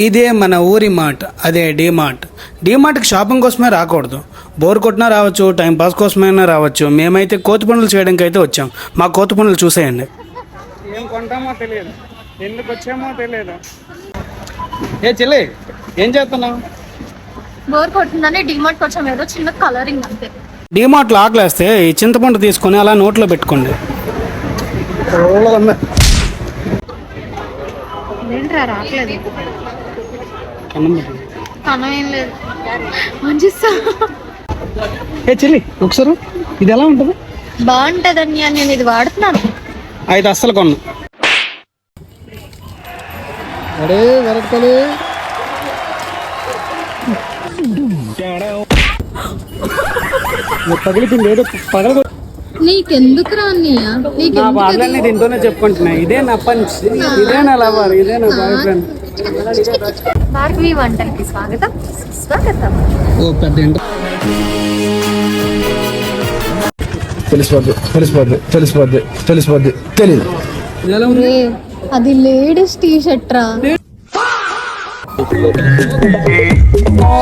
ఇదే మన ఊరి మార్ట్, అదే డీమార్ట్. డీమార్ట్కి షాపింగ్ కోసమే రాకూడదు, బోర్ కొట్టినా రావచ్చు, టైంపాస్ కోసమైనా రావచ్చు. మేమైతే కోతి పనులు చేయడానికి అయితే వచ్చాం. మా కోతి పనులు చూసేయండి. ఏం కొంటామో తెలియదు, ఎందుకు వచ్చామో తెలియదు. ఏ చెల్లి, ఏం చేస్తున్నావు? బోర్ కొట్టిందని డీమార్ట్కి వచ్చాం, ఏదో చిన్న కలరింగ్ అంతే. డీమార్ట్లో ఆకలేస్తే ఈ చింతపండు తీసుకొని అలా నోట్లో పెట్టుకోండి. ఏంట్రా రావట్లేదు? కనం ఏం లేదు. మంచి ఏ చెల్లి, ఒకసారి ఇది ఎలా ఉంటుంది? బాగుంటదని నేను ఇది వాడుతున్నాను. అయితే అస్సలు కొన్నా. అరే వెరట్కలి పగిలిపోయింది, ఏదో పగల. నీకెందుకురా అన్నయ్య? నా బాధలన్నీ దీంతోనే చెప్పుకుంటున్నా. ఇదే నా పంచ్, ఇదే నా లవర్, ఇదే నా బాయ్ ఫ్రెండ్. భార్గవి వంటలకి స్వాగతం. స్వాగతం. ఓ పెద్ద తెలిసిపోద్ది తెలీదు. అది లేడీస్ టీ షర్ట్ రా.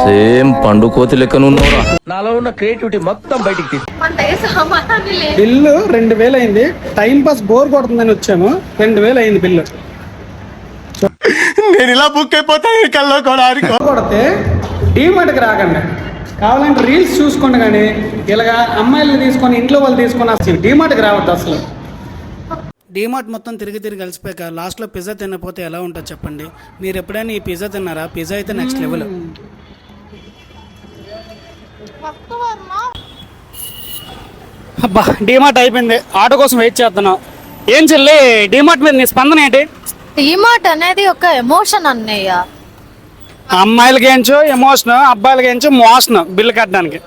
సేమ్ పండు కోతి లెక్కన ఉన్నావురా. నాలో ఉన్న క్రియేటివిటీ మొత్తం బయటికి తీసి బిల్లు 2000 అయింది. టైం పాస్ బోర్ కొడుతుందని వచ్చాము. 2000 అయింది బిల్లు. నేను ఇలా బుక్ అయిపోతాను కల్లో కొడితే డీమార్ట్కి రాకండి, కావాలంటే రీల్స్ చూసుకోండి. కానీ ఇలాగా అమ్మాయిలు తీసుకొని ఇంట్లో వాళ్ళు తీసుకొని అసలు డీమార్ట్కి రావద్దు అసలు. డీమార్ట్ మొత్తం తిరిగి కలిసిపోయాక లాస్ట్లో పిజ్జా తినకపోతే ఎలా ఉంటుంది చెప్పండి? మీరు ఎప్పుడైనా ఈ పిజ్జా తిన్నారా? పిజ్జా అయితే నెక్స్ట్ లెవెల్. అబ్బా, డీమార్ట్ అయిపోయింది. ఆటో కోసం వెయిట్ చేస్తున్నాం. ఏం చెల్లి, డీమార్ట్ మీద నీ స్పందన ఏంటి? డీమార్ట్ అనేది ఒక ఎమోషన్ అన్నయ్య. అమ్మాయిలకి ఏంచో ఎమోషన్, అబ్బాయిలకి ఏంచో మోషన్ బిల్లు కట్టడానికి.